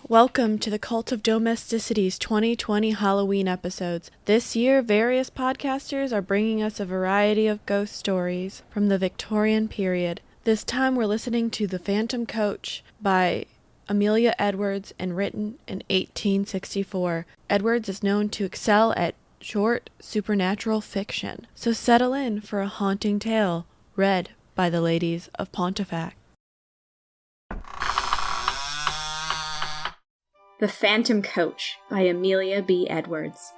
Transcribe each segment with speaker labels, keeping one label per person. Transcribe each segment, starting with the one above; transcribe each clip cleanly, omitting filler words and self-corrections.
Speaker 1: Welcome to the Cult of Domesticity's 2020 Halloween episodes. This year, various podcasters are bringing us a variety of ghost stories from the Victorian period. This time we're listening to The Phantom Carriage by Amelia Edwards and written in 1864. Edwards is known to excel at short supernatural fiction, so settle in for a haunting tale read by the ladies of Pontifacts.
Speaker 2: The Phantom Carriage by Amelia B. Edwards.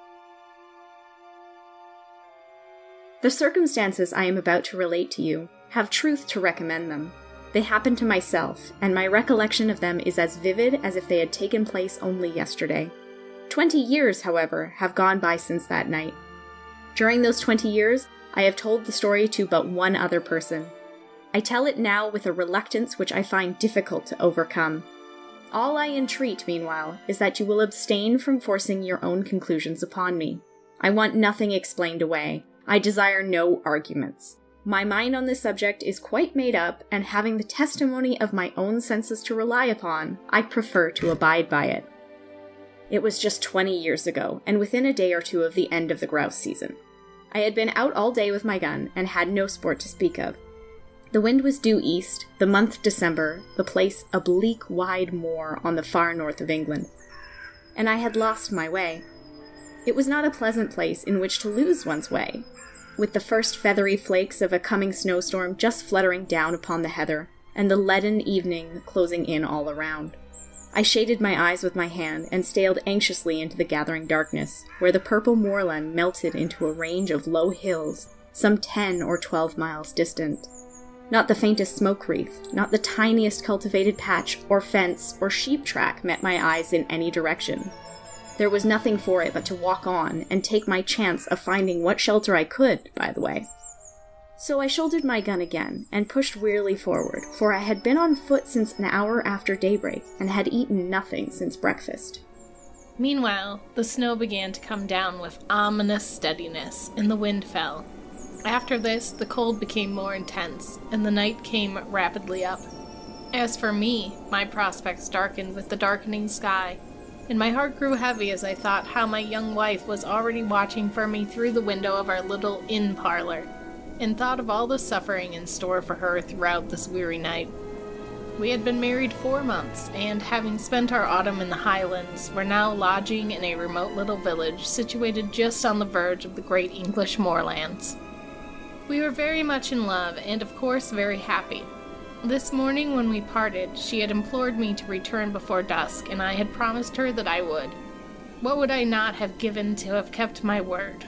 Speaker 2: The circumstances I am about to relate to you have truth to recommend them. They happened to myself, and my recollection of them is as vivid as if they had taken place only yesterday. 20 years, however, have gone by since that night. During those 20 years, I have told the story to but one other person. I tell it now with a reluctance which I find difficult to overcome. All I entreat, meanwhile, is that you will abstain from forcing your own conclusions upon me. I want nothing explained away. I desire no arguments. My mind on this subject is quite made up, and having the testimony of my own senses to rely upon, I prefer to abide by it. It was just 20 years ago, and within a day or two of the end of the grouse season. I had been out all day with my gun, and had no sport to speak of. The wind was due east, the month December, the place a bleak, wide moor on the far north of England. And I had lost my way. It was not a pleasant place in which to lose one's way, with the first feathery flakes of a coming snowstorm just fluttering down upon the heather, and the leaden evening closing in all around. I shaded my eyes with my hand, and stared anxiously into the gathering darkness, where the purple moorland melted into a range of low hills, some 10 or 12 miles distant. Not the faintest smoke wreath, not the tiniest cultivated patch, or fence, or sheep track met my eyes in any direction. There was nothing for it but to walk on, and take my chance of finding what shelter I could, by the way. So I shouldered my gun again, and pushed wearily forward, for I had been on foot since an hour after daybreak, and had eaten nothing since breakfast.
Speaker 3: Meanwhile, the snow began to come down with ominous steadiness, and the wind fell. After this, the cold became more intense, and the night came rapidly up. As for me, my prospects darkened with the darkening sky, and my heart grew heavy as I thought how my young wife was already watching for me through the window of our little inn parlor, and thought of all the suffering in store for her throughout this weary night. We had been married 4 months, and having spent our autumn in the Highlands, were now lodging in a remote little village situated just on the verge of the great English moorlands. We were very much in love, and of course very happy. This morning when we parted, she had implored me to return before dusk, and I had promised her that I would. What would I not have given to have kept my word?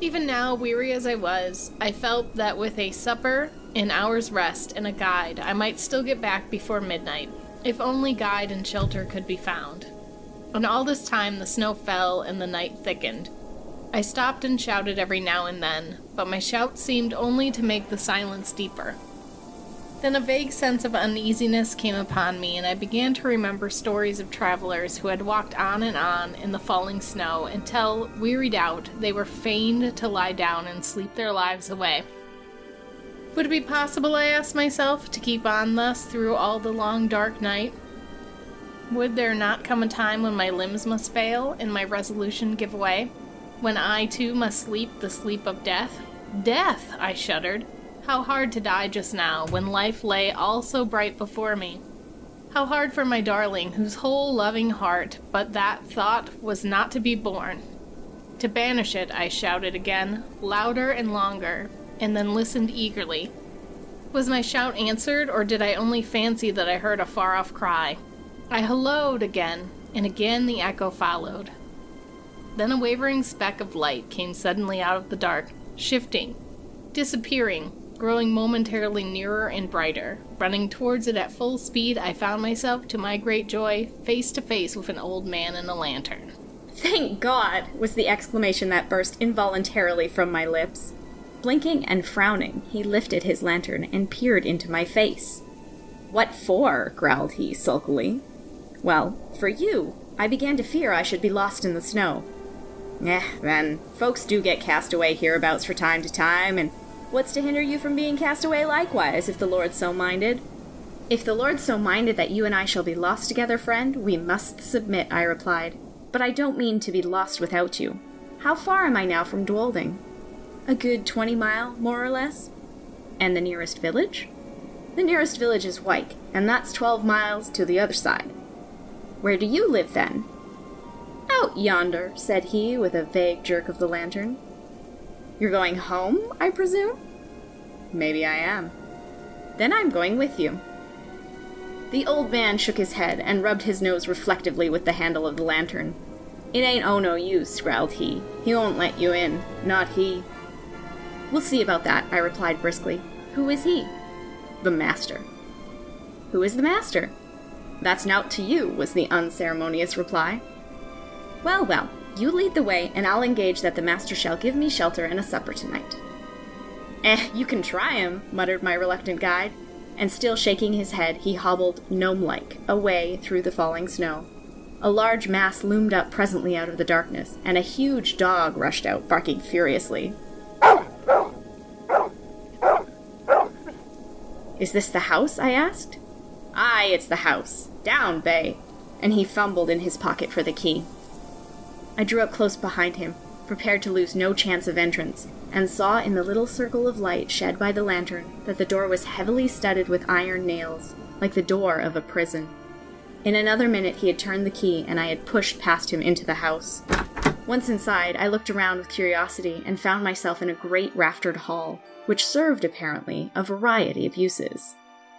Speaker 3: Even now, weary as I was, I felt that with a supper, an hour's rest, and a guide, I might still get back before midnight, if only guide and shelter could be found. And all this time the snow fell and the night thickened. I stopped and shouted every now and then, but my shout seemed only to make the silence deeper. Then a vague sense of uneasiness came upon me, and I began to remember stories of travelers who had walked on in the falling snow until, wearied out, they were fain to lie down and sleep their lives away. Would it be possible, I asked myself, to keep on thus through all the long dark night? Would there not come a time when my limbs must fail and my resolution give way? When I, too, must sleep the sleep of death? Death! I shuddered. How hard to die just now, when life lay all so bright before me. How hard for my darling, whose whole loving heart, but that thought was not to be borne. To banish it, I shouted again, louder and longer, and then listened eagerly. Was my shout answered, or did I only fancy that I heard a far-off cry? I hallooed again, and again the echo followed. Then a wavering speck of light came suddenly out of the dark, shifting, disappearing, growing momentarily nearer and brighter. Running towards it at full speed, I found myself, to my great joy, face to face with an old man in a lantern.
Speaker 2: "Thank God!" was the exclamation that burst involuntarily from my lips. Blinking and frowning, he lifted his lantern and peered into my face. "What for?" growled he sulkily. "Well, for you. I began to fear I should be lost in the snow." Then, folks do get cast away hereabouts for time to time, and what's to hinder you from being cast away likewise, if the Lord's so minded? "If the Lord so minded that you and I shall be lost together, friend, we must submit," I replied. "But I don't mean to be lost without you. How far am I now from Dwolding?" "A good 20 mile, more or less." "And the nearest village?" "The nearest village is Wyke, and that's 12 miles to the other side." "Where do you live, then?" "Out yonder," said he, with a vague jerk of the lantern. "You're going home, I presume?" "Maybe I am." "Then I'm going with you." The old man shook his head and rubbed his nose reflectively with the handle of the lantern. "It ain't no use," growled he. "He won't let you in. Not he." "We'll see about that," I replied briskly. "Who is he?" "The master." "Who is the master?" "That's nowt to you," was the unceremonious reply. Well, you lead the way, and I'll engage that the master shall give me shelter and a supper tonight." You can try him," muttered my reluctant guide, and still shaking his head, he hobbled, gnome-like, away through the falling snow. A large mass loomed up presently out of the darkness, and a huge dog rushed out, barking furiously. "Is this the house?" I asked. "Aye, it's the house. Down, Bay," and he fumbled in his pocket for the key. I drew up close behind him, prepared to lose no chance of entrance, and saw in the little circle of light shed by the lantern that the door was heavily studded with iron nails, like the door of a prison. In another minute he had turned the key, and I had pushed past him into the house. Once inside, I looked around with curiosity and found myself in a great raftered hall, which served, apparently, a variety of uses.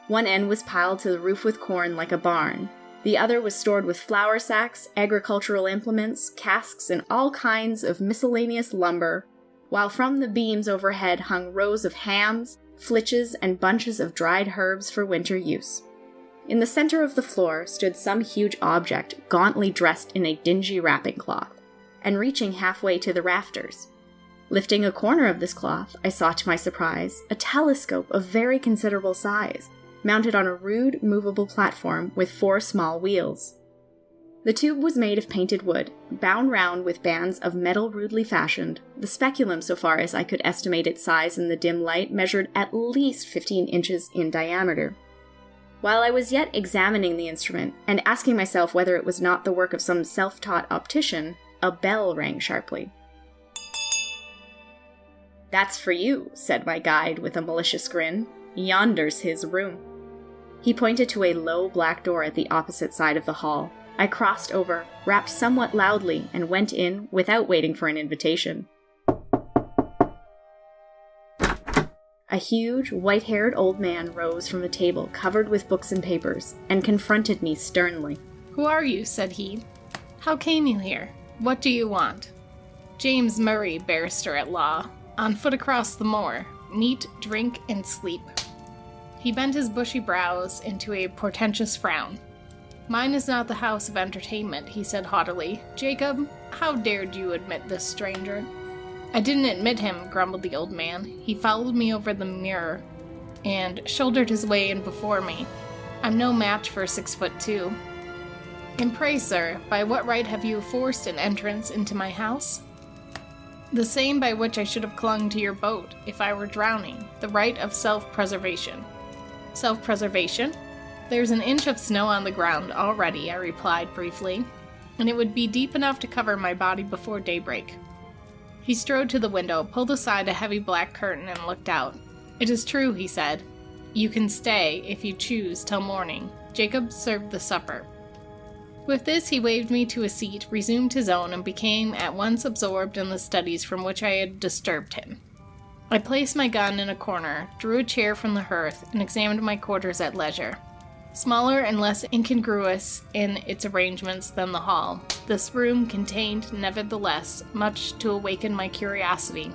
Speaker 2: One end was piled to the roof with corn like a barn. The other was stored with flour sacks, agricultural implements, casks, and all kinds of miscellaneous lumber, while from the beams overhead hung rows of hams, flitches, and bunches of dried herbs for winter use. In the center of the floor stood some huge object, gauntly dressed in a dingy wrapping cloth, and reaching halfway to the rafters. Lifting a corner of this cloth, I saw to my surprise a telescope of very considerable size, mounted on a rude, movable platform with 4 small wheels. The tube was made of painted wood, bound round with bands of metal rudely fashioned. The speculum, so far as I could estimate its size in the dim light, measured at least 15 inches in diameter. While I was yet examining the instrument, and asking myself whether it was not the work of some self-taught optician, a bell rang sharply. "That's for you," said my guide with a malicious grin. "Yonder's his room." He pointed to a low black door at the opposite side of the hall. I crossed over, rapped somewhat loudly, and went in without waiting for an invitation. A huge, white-haired old man rose from a table covered with books and papers, and confronted me sternly.
Speaker 3: "Who are you?" said he. "How came you here? What do you want?" "James Murray, barrister at law. On foot across the moor. Meat, drink, and sleep." He bent his bushy brows into a portentous frown. "Mine is not the house of entertainment," he said haughtily. "Jacob, how dared you admit this stranger?" "I didn't admit him," grumbled the old man. "He followed me over the mirror and shouldered his way in before me. I'm no match for 6'2". "And pray, sir, by what right have you forced an entrance into my house?" "The same by which I should have clung to your boat if I were drowning, the right of self-preservation." "Self-preservation? There's an inch of snow on the ground already," I replied briefly, "and it would be deep enough to cover my body before daybreak." He strode to the window, pulled aside a heavy black curtain, and looked out. "It is true," he said. "You can stay, if you choose, till morning. Jacob served the supper." With this, he waved me to a seat, resumed his own, and became at once absorbed in the studies from which I had disturbed him. I placed my gun in a corner, drew a chair from the hearth, and examined my quarters at leisure. Smaller and less incongruous in its arrangements than the hall, this room contained, nevertheless, much to awaken my curiosity.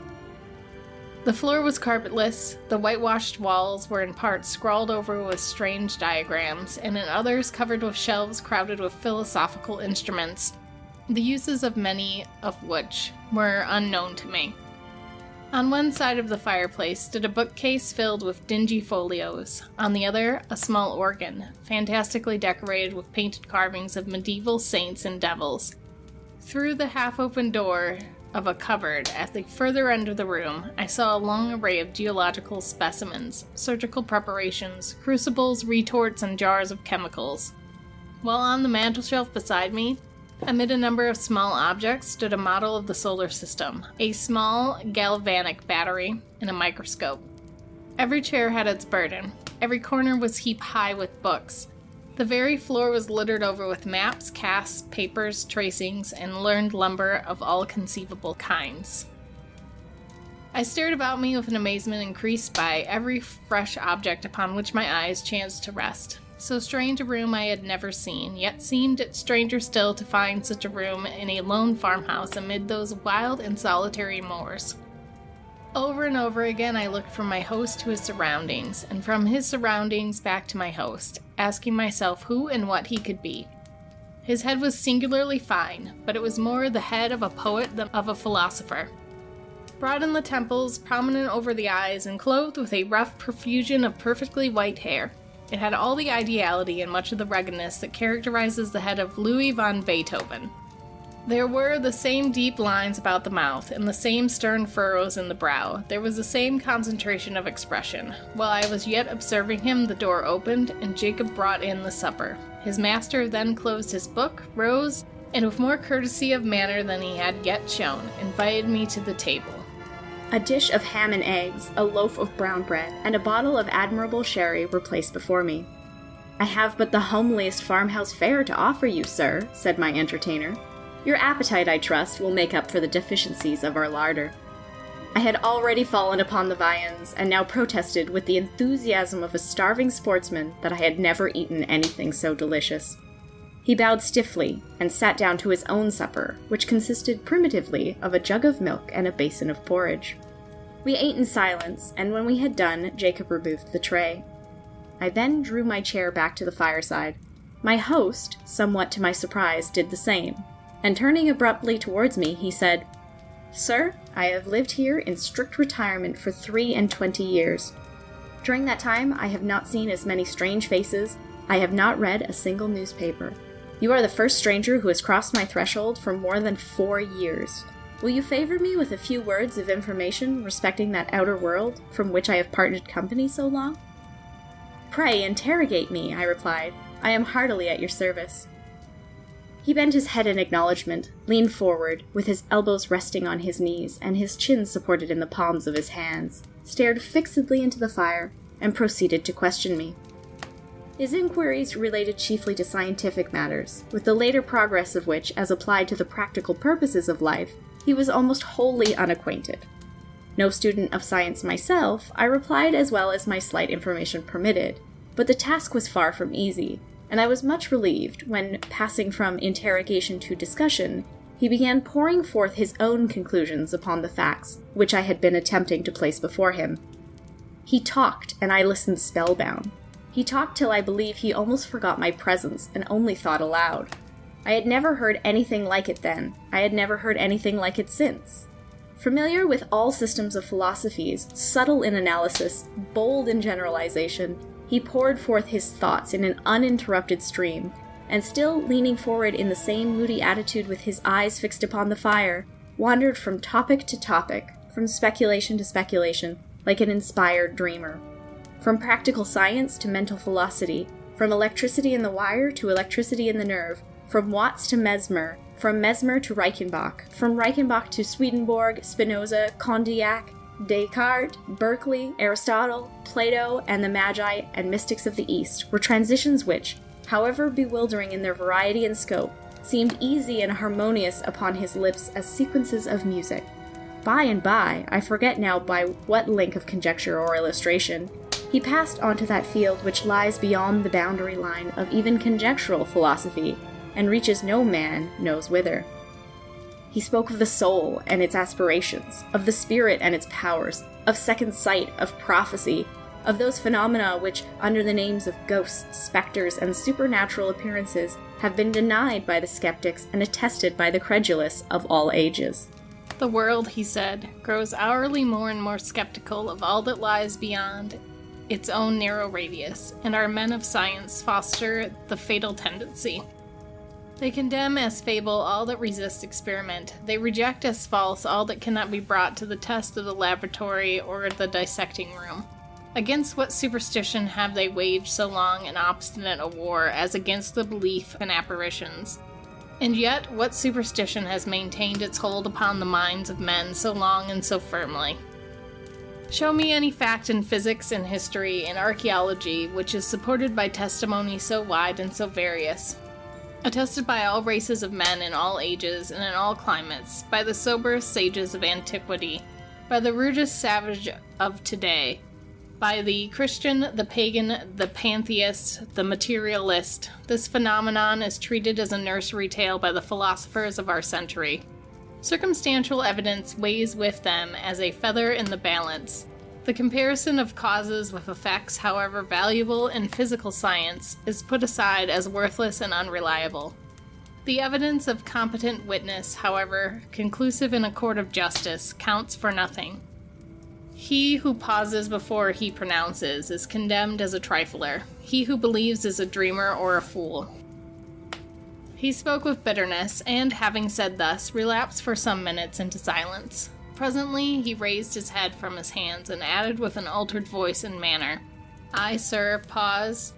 Speaker 3: The floor was carpetless, the whitewashed walls were in parts scrawled over with strange diagrams, and in others covered with shelves crowded with philosophical instruments, the uses of many of which were unknown to me. On one side of the fireplace stood a bookcase filled with dingy folios. On the other, a small organ, fantastically decorated with painted carvings of medieval saints and devils. Through the half-open door of a cupboard at the further end of the room, I saw a long array of geological specimens, surgical preparations, crucibles, retorts, and jars of chemicals. While on the mantelshelf beside me, amid a number of small objects, stood a model of the solar system, a small galvanic battery, and a microscope. Every chair had its burden. Every corner was heaped high with books. The very floor was littered over with maps, casts, papers, tracings, and learned lumber of all conceivable kinds. I stared about me with an amazement increased by every fresh object upon which my eyes chanced to rest. So strange a room I had never seen, yet seemed it stranger still to find such a room in a lone farmhouse amid those wild and solitary moors. Over and over again I looked from my host to his surroundings, and from his surroundings back to my host, asking myself who and what he could be. His head was singularly fine, but it was more the head of a poet than of a philosopher. Broad in the temples, prominent over the eyes, and clothed with a rough profusion of perfectly white hair. It had all the ideality and much of the ruggedness that characterizes the head of Louis von Beethoven. There were the same deep lines about the mouth, and the same stern furrows in the brow. There was the same concentration of expression. While I was yet observing him, the door opened, and Jacob brought in the supper. His master then closed his book, rose, and with more courtesy of manner than he had yet shown, invited me to the table.
Speaker 2: A dish of ham and eggs, a loaf of brown bread, and a bottle of admirable sherry were placed before me. "I have but the homeliest farmhouse fare to offer you, sir," said my entertainer. "Your appetite, I trust, will make up for the deficiencies of our larder." I had already fallen upon the viands, and now protested with the enthusiasm of a starving sportsman that I had never eaten anything so delicious. He bowed stiffly, and sat down to his own supper, which consisted primitively of a jug of milk and a basin of porridge. We ate in silence, and when we had done, Jacob removed the tray. I then drew my chair back to the fireside. My host, somewhat to my surprise, did the same, and turning abruptly towards me, he said, "Sir, I have lived here in strict retirement for 23 years. During that time, I have not seen as many strange faces, I have not read a single newspaper. You are the first stranger who has crossed my threshold for more than 4 years. Will you favor me with a few words of information respecting that outer world from which I have parted company so long?" "Pray, interrogate me," I replied. "I am heartily at your service." He bent his head in acknowledgement, leaned forward, with his elbows resting on his knees and his chin supported in the palms of his hands, stared fixedly into the fire, and proceeded to question me. His inquiries related chiefly to scientific matters, with the later progress of which, as applied to the practical purposes of life, he was almost wholly unacquainted. No student of science myself, I replied as well as my slight information permitted, but the task was far from easy, and I was much relieved when, passing from interrogation to discussion, he began pouring forth his own conclusions upon the facts which I had been attempting to place before him. He talked, and I listened spellbound. He talked till I believe he almost forgot my presence and only thought aloud. I had never heard anything like it then. I had never heard anything like it since. Familiar with all systems of philosophies, subtle in analysis, bold in generalization, he poured forth his thoughts in an uninterrupted stream, and still leaning forward in the same moody attitude with his eyes fixed upon the fire, wandered from topic to topic, from speculation to speculation, like an inspired dreamer. From practical science to mental philosophy, from electricity in the wire to electricity in the nerve, from Watts to Mesmer, from Mesmer to Reichenbach, from Reichenbach to Swedenborg, Spinoza, Condillac, Descartes, Berkeley, Aristotle, Plato, and the Magi and mystics of the East were transitions which, however bewildering in their variety and scope, seemed easy and harmonious upon his lips as sequences of music. By and by, I forget now by what link of conjecture or illustration, he passed onto that field which lies beyond the boundary line of even conjectural philosophy, and reaches no man knows whither. He spoke of the soul and its aspirations, of the spirit and its powers, of second sight, of prophecy, of those phenomena which, under the names of ghosts, specters, and supernatural appearances, have been denied by the skeptics and attested by the credulous of all ages.
Speaker 3: The world, he said, grows hourly more and more skeptical of all that lies beyond its own narrow radius, and our men of science foster the fatal tendency. They condemn as fable all that resists experiment. They reject as false all that cannot be brought to the test of the laboratory or the dissecting room. Against what superstition have they waged so long and obstinate a war as against the belief in apparitions? And yet, what superstition has maintained its hold upon the minds of men so long and so firmly? Show me any fact in physics and history and archaeology which is supported by testimony so wide and so various, attested by all races of men in all ages and in all climates, by the soberest sages of antiquity, by the rudest savage of today, by the Christian, the pagan, the pantheist, the materialist. This phenomenon is treated as a nursery tale by the philosophers of our century. Circumstantial evidence weighs with them as a feather in the balance. The comparison of causes with effects, however valuable in physical science, is put aside as worthless and unreliable. The evidence of competent witness, however conclusive in a court of justice, counts for nothing. He who pauses before he pronounces is condemned as a trifler. He who believes is a dreamer or a fool. He spoke with bitterness, and, having said thus, relapsed for some minutes into silence. Presently he raised his head from his hands, and added with an altered voice and manner, "I, sir, paused,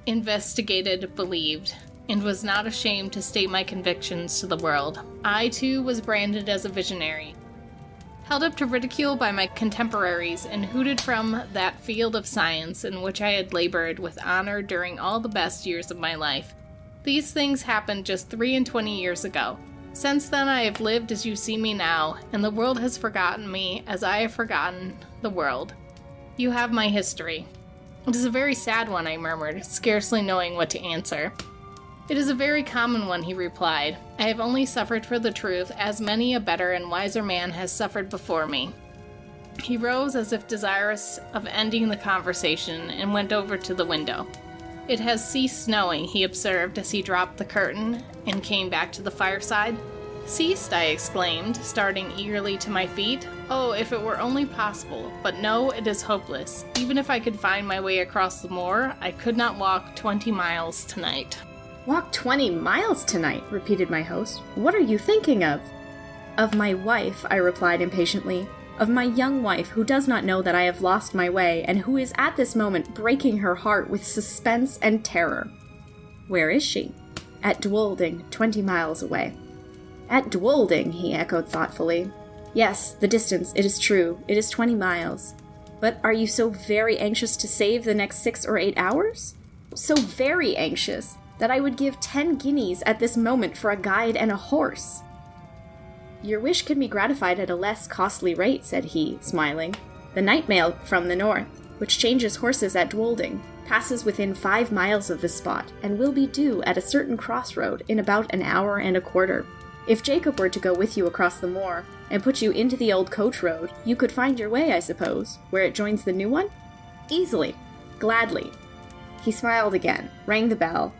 Speaker 3: investigated, believed, and was not ashamed to state my convictions to the world. I, too, was branded as a visionary, held up to ridicule by my contemporaries, and hooted from that field of science in which I had labored with honor during all the best years of my life. These things happened just 23 years ago. Since then I have lived as you see me now, and the world has forgotten me as I have forgotten the world. You have my history." "It is a very sad one," I murmured, scarcely knowing what to answer. "It is a very common one," he replied. "I have only suffered for the truth, as many a better and wiser man has suffered before me." He rose as if desirous of ending the conversation, and went over to the window. "It has ceased snowing," he observed as he dropped the curtain and came back to the fireside. "Ceased?" I exclaimed, starting eagerly to my feet. "Oh, if it were only possible! But no, it is hopeless. Even if I could find my way across the moor, I could not walk 20 miles tonight."
Speaker 2: "Walk 20 miles tonight?" repeated my host. "What are you thinking of?" "Of my wife," I replied impatiently. "Of my young wife, who does not know that I have lost my way, and who is at this moment breaking her heart with suspense and terror." "Where is she?" "At Dwolding, 20 miles away." "At Dwolding," he echoed thoughtfully. "Yes, the distance, it is true, it is 20 miles. But are you so very anxious to save the next 6 or 8 hours?" "So very anxious that I would give 10 guineas at this moment for a guide and a horse." "Your wish can be gratified at a less costly rate," said he, smiling. "The night mail from the north, which changes horses at Dwolding, passes within 5 miles of this spot, and will be due at a certain crossroad in about an hour and a quarter. If Jacob were to go with you across the moor, and put you into the old coach road, you could find your way, I suppose, where it joins the new one?" "Easily. Gladly." He smiled again, rang the bell,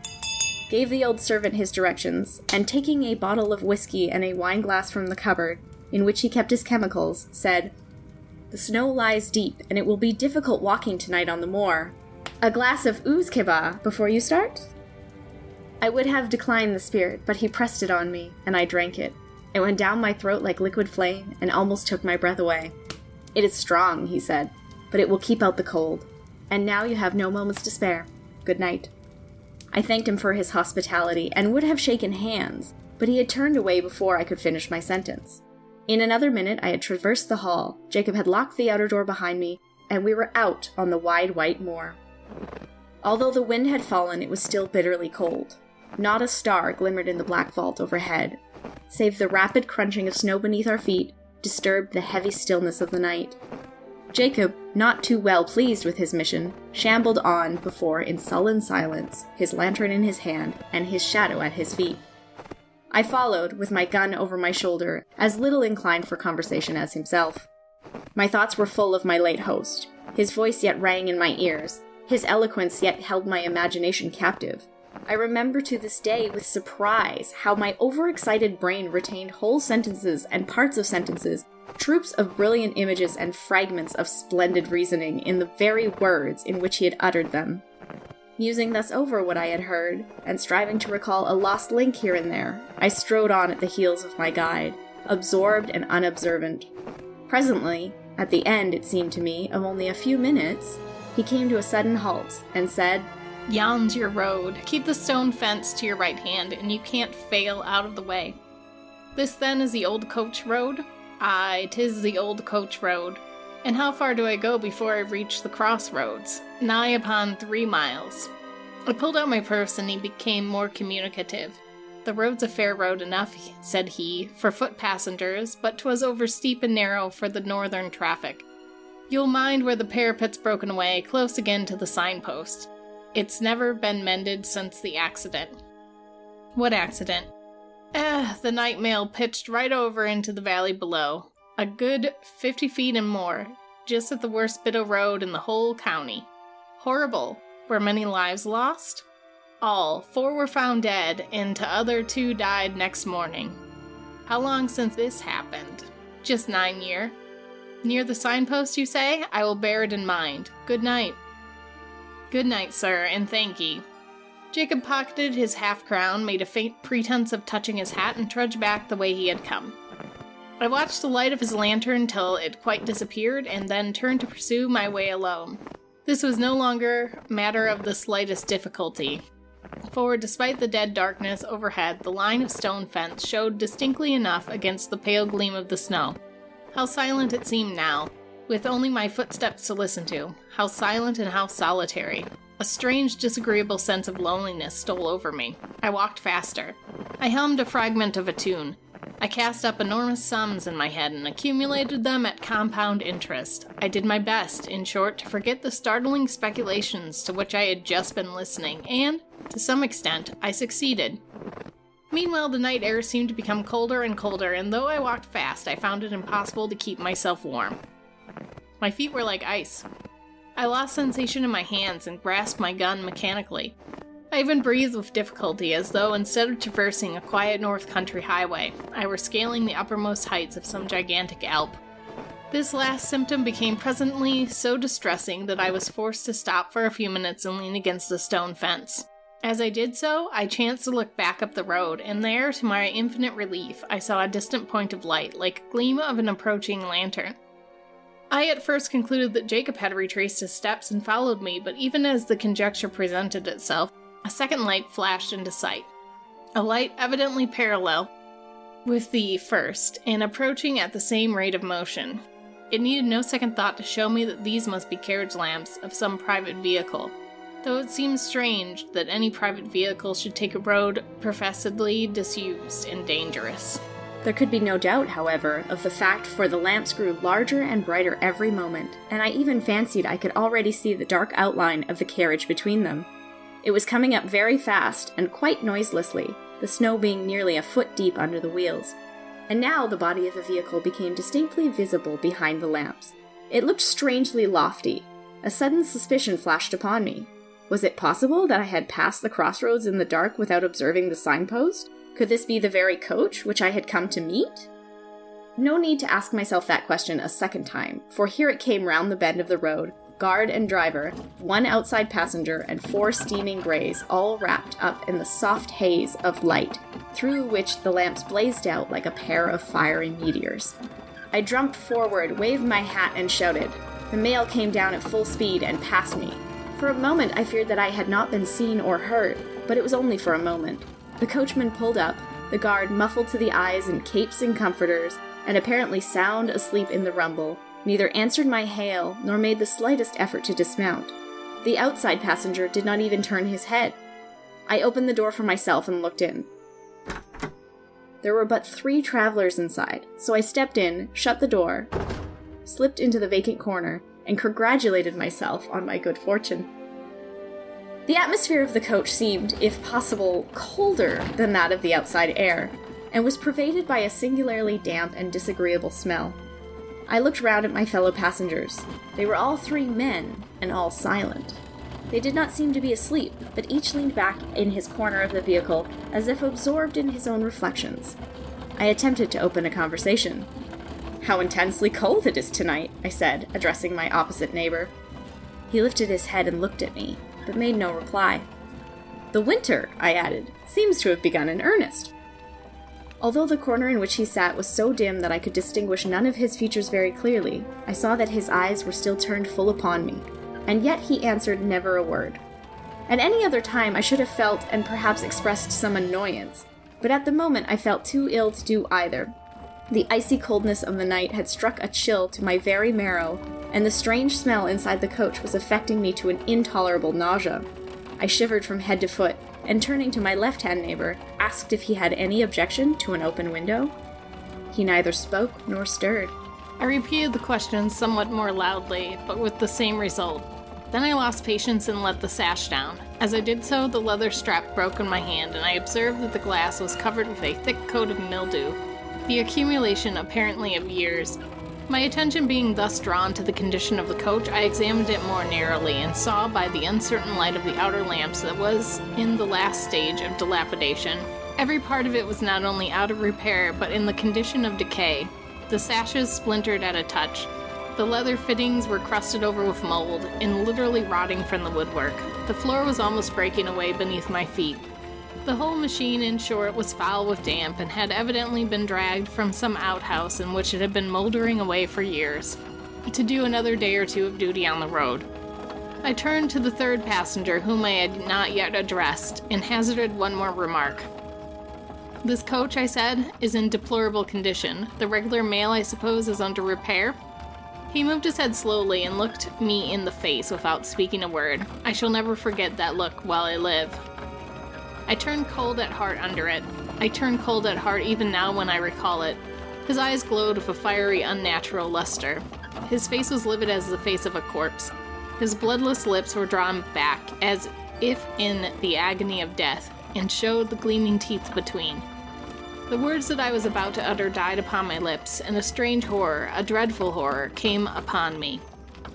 Speaker 2: gave the old servant his directions, and taking a bottle of whiskey and a wine-glass from the cupboard, in which he kept his chemicals, said, "The snow lies deep, and it will be difficult walking tonight on the moor. A glass of ouzkeba before you start?" I would have declined the spirit, but he pressed it on me, and I drank it. It went down my throat like liquid flame, and almost took my breath away. "It is strong," he said, "but it will keep out the cold. And now you have no moments to spare. Good night." I thanked him for his hospitality, and would have shaken hands, but he had turned away before I could finish my sentence. In another minute I had traversed the hall, Jacob had locked the outer door behind me, and we were out on the wide white moor. Although the wind had fallen, it was still bitterly cold. Not a star glimmered in the black vault overhead, save the rapid crunching of snow beneath our feet disturbed the heavy stillness of the night. Jacob, not too well pleased with his mission, shambled on before in sullen silence, his lantern in his hand, and his shadow at his feet. I followed, with my gun over my shoulder, as little inclined for conversation as himself. My thoughts were full of my late host. His voice yet rang in my ears. His eloquence yet held my imagination captive. I remember to this day with surprise how my overexcited brain retained whole sentences and parts of sentences, troops of brilliant images and fragments of splendid reasoning in the very words in which he had uttered them. Musing thus over what I had heard, and striving to recall a lost link here and there, I strode on at the heels of my guide, absorbed and unobservant. Presently, at the end, it seemed to me, of only a few minutes, he came to a sudden halt, and said,
Speaker 3: "Yon's your road. Keep the stone fence to your right hand, and you can't fail out of the way. This then is the old coach road? Aye, 'tis the old coach road. And how far do I go before I reach the crossroads? Nigh upon 3 miles. I pulled out my purse and he became more communicative. The road's a fair road enough, said he, for foot passengers, but 'twas over steep and narrow for the northern traffic. You'll mind where the parapet's broken away, close again to the signpost. It's never been mended since the accident." "What accident?" The night mail pitched right over into the valley below. A good 50 feet and more, just at the worst bit of road in the whole county. Horrible. Were many lives lost? All. 4 were found dead, and t'other 2 died next morning. How long since this happened? Just 9 year. Near the signpost, you say? I will bear it in mind. Good night. Good night, sir, and thank ye. Jacob pocketed his half-crown, made a faint pretense of touching his hat, and trudged back the way he had come. I watched the light of his lantern till it quite disappeared, and then turned to pursue my way alone. This was no longer matter of the slightest difficulty, for despite the dead darkness overhead, the line of stone fence showed distinctly enough against the pale gleam of the snow. How silent it seemed now, with only my footsteps to listen to. How silent and how solitary. A strange, disagreeable sense of loneliness stole over me. I walked faster. I hummed a fragment of a tune. I cast up enormous sums in my head and accumulated them at compound interest. I did my best, in short, to forget the startling speculations to which I had just been listening, and, to some extent, I succeeded. Meanwhile, the night air seemed to become colder and colder, and though I walked fast, I found it impossible to keep myself warm. My feet were like ice. I lost sensation in my hands and grasped my gun mechanically. I even breathed with difficulty, as though instead of traversing a quiet north country highway, I were scaling the uppermost heights of some gigantic Alp. This last symptom became presently so distressing that I was forced to stop for a few minutes and lean against the stone fence. As I did so, I chanced to look back up the road, and there, to my infinite relief, I saw a distant point of light, like a gleam of an approaching lantern. I at first concluded that Jacob had retraced his steps and followed me, but even as the conjecture presented itself, a second light flashed into sight. A light evidently parallel with the first, and approaching at the same rate of motion. It needed no second thought to show me that these must be carriage lamps of some private vehicle, though it seems strange that any private vehicle should take a road professedly disused and dangerous.
Speaker 2: There could be no doubt, however, of the fact, for the lamps grew larger and brighter every moment, and I even fancied I could already see the dark outline of the carriage between them. It was coming up very fast, and quite noiselessly, the snow being nearly a foot deep under the wheels. And now the body of the vehicle became distinctly visible behind the lamps. It looked strangely lofty. A sudden suspicion flashed upon me. Was it possible that I had passed the crossroads in the dark without observing the signpost? Could this be the very coach which I had come to meet? No need to ask myself that question a second time, for here it came round the bend of the road, guard and driver, 1 outside passenger, and 4 steaming greys, all wrapped up in the soft haze of light, through which the lamps blazed out like a pair of fiery meteors. I jumped forward, waved my hat, and shouted. The mail came down at full speed and passed me. For a moment I feared that I had not been seen or heard, but it was only for a moment. The coachman pulled up, the guard, muffled to the eyes in capes and comforters, and apparently sound asleep in the rumble, neither answered my hail nor made the slightest effort to dismount. The outside passenger did not even turn his head. I opened the door for myself and looked in. There were but 3 travelers inside, so I stepped in, shut the door, slipped into the vacant corner, and congratulated myself on my good fortune. The atmosphere of the coach seemed, if possible, colder than that of the outside air, and was pervaded by a singularly damp and disagreeable smell. I looked round at my fellow passengers. They were all 3 men, and all silent. They did not seem to be asleep, but each leaned back in his corner of the vehicle, as if absorbed in his own reflections. I attempted to open a conversation. "How intensely cold it is tonight," I said, addressing my opposite neighbor. He lifted his head and looked at me. but made no reply. "The winter," I added, "seems to have begun in earnest." Although the corner in which he sat was so dim that I could distinguish none of his features very clearly, I saw that his eyes were still turned full upon me, and yet he answered never a word. At any other time I should have felt and perhaps expressed some annoyance, but at the moment I felt too ill to do either. The icy coldness of the night had struck a chill to my very marrow, and the strange smell inside the coach was affecting me to an intolerable nausea. I shivered from head to foot, and turning to my left-hand neighbor, asked if he had any objection to an open window. He neither spoke nor stirred.
Speaker 3: I repeated the question somewhat more loudly, but with the same result. Then I lost patience and let the sash down. As I did so, the leather strap broke in my hand, and I observed that the glass was covered with a thick coat of mildew, the accumulation apparently of years. My attention being thus drawn to the condition of the coach, I examined it more narrowly and saw by the uncertain light of the outer lamps that it was in the last stage of dilapidation. Every part of it was not only out of repair, but in the condition of decay. The sashes splintered at a touch. The leather fittings were crusted over with mold and literally rotting from the woodwork. The floor was almost breaking away beneath my feet. The whole machine, in short, was foul with damp and had evidently been dragged from some outhouse in which it had been moldering away for years, to do another day or two of duty on the road. I turned to the third passenger, whom I had not yet addressed, and hazarded one more remark. "This coach," I said, "is in deplorable condition. The regular mail, I suppose, is under repair?" He moved his head slowly and looked me in the face without speaking a word. I shall never forget that look while I live. I turned cold at heart under it. I turn cold at heart even now when I recall it. His eyes glowed with a fiery, unnatural luster. His face was livid as the face of a corpse. His bloodless lips were drawn back, as if in the agony of death, and showed the gleaming teeth between. The words that I was about to utter died upon my lips, and a strange horror, a dreadful horror, came upon me.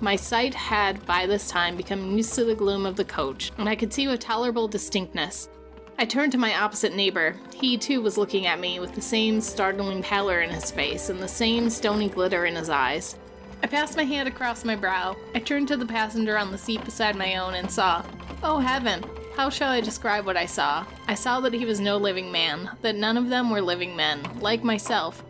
Speaker 3: My sight had by this time become used to the gloom of the coach, and I could see with tolerable distinctness. I turned to my opposite neighbor. He, too, was looking at me with the same startling pallor in his face and the same stony glitter in his eyes. I passed my hand across my brow. I turned to the passenger on the seat beside my own and saw, oh heaven, how shall I describe what I saw? I saw that he was no living man, that none of them were living men, like myself.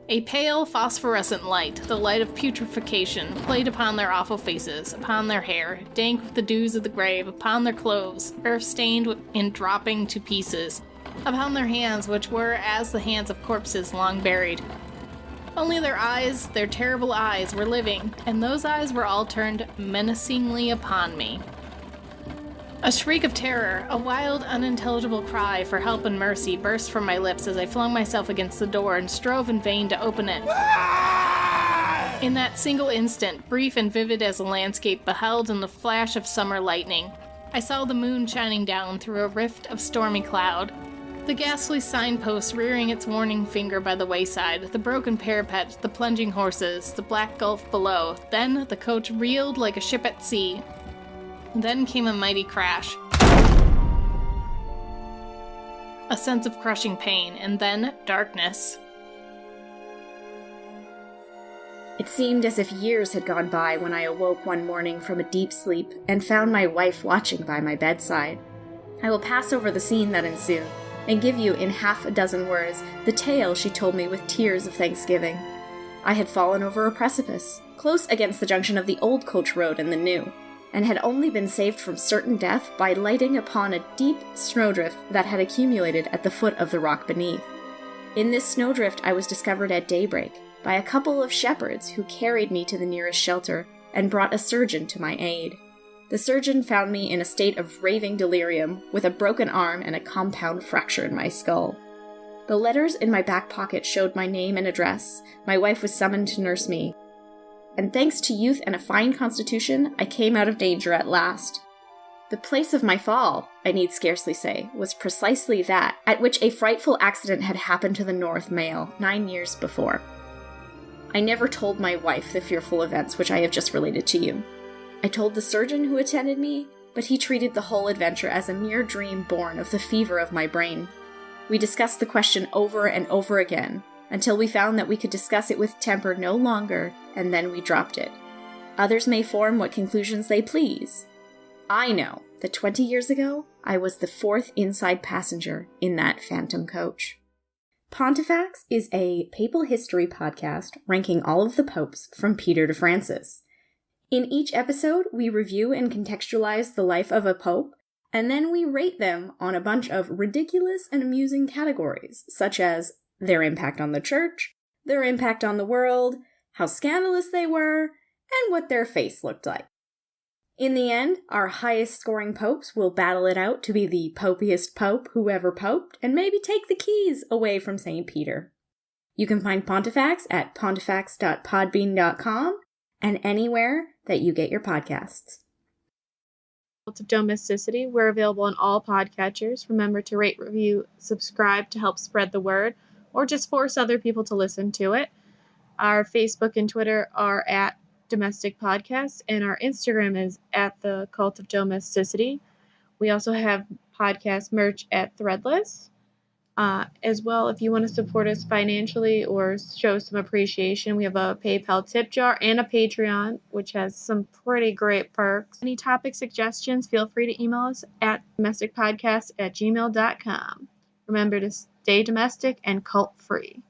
Speaker 3: A pale, phosphorescent light, the light of putrefaction, played upon their awful faces, upon their hair, dank with the dews of the grave, upon their clothes, earth-stained and dropping to pieces, upon their hands, which were as the hands of corpses long buried. Only their eyes, their terrible eyes, were living, and those eyes were all turned menacingly upon me. A shriek of terror, a wild, unintelligible cry for help and mercy burst from my lips as I flung myself against the door and strove in vain to open it. In that single instant, brief and vivid as a landscape beheld in the flash of summer lightning, I saw the moon shining down through a rift of stormy cloud, the ghastly signpost rearing its warning finger by the wayside, the broken parapet, the plunging horses, the black gulf below. Then the coach reeled like a ship at sea. Then came a mighty crash, a sense of crushing pain, and then darkness.
Speaker 2: It seemed as if years had gone by when I awoke one morning from a deep sleep and found my wife watching by my bedside. I will pass over the scene that ensued, and give you in half a dozen words the tale she told me with tears of thanksgiving. I had fallen over a precipice, close against the junction of the old coach road and the new, and had only been saved from certain death by lighting upon a deep snowdrift that had accumulated at the foot of the rock beneath. In this snowdrift I was discovered at daybreak by a couple of shepherds who carried me to the nearest shelter and brought a surgeon to my aid. The surgeon found me in a state of raving delirium, with a broken arm and a compound fracture in my skull. The letters in my back pocket showed my name and address. My wife was summoned to nurse me, and thanks to youth and a fine constitution, I came out of danger at last. The place of my fall, I need scarcely say, was precisely that at which a frightful accident had happened to the North Mail 9 years before. I never told my wife the fearful events which I have just related to you. I told the surgeon who attended me, but he treated the whole adventure as a mere dream born of the fever of my brain. We discussed the question over and over again, until we found that we could discuss it with temper no longer, and then we dropped it. Others may form what conclusions they please. I know that 20 years ago, I was the 4th inside passenger in that phantom coach. Pontifacts is a papal history podcast ranking all of the popes from Peter to Francis. In each episode, we review and contextualize the life of a pope, and then we rate them on a bunch of ridiculous and amusing categories, such as their impact on the church, their impact on the world, how scandalous they were, and what their face looked like. In the end, our highest scoring popes will battle it out to be the popiest pope who ever poped, and maybe take the keys away from St. Peter. You can find Pontifacts at pontifacts.podbean.com and anywhere that you get your podcasts.
Speaker 1: Cult of Domesticity, we're available on all podcatchers. Remember to rate, review, subscribe to help spread the word, or just force other people to listen to it. Our Facebook and Twitter are at Domestic Podcasts, and our Instagram is at the Cult of Domesticity. We also have podcast merch at Threadless. As well, if you want to support us financially or show some appreciation, we have a PayPal tip jar and a Patreon, which has some pretty great perks. Any topic suggestions, feel free to email us at domesticpodcast@gmail.com. Remember to stay domestic and cult-free.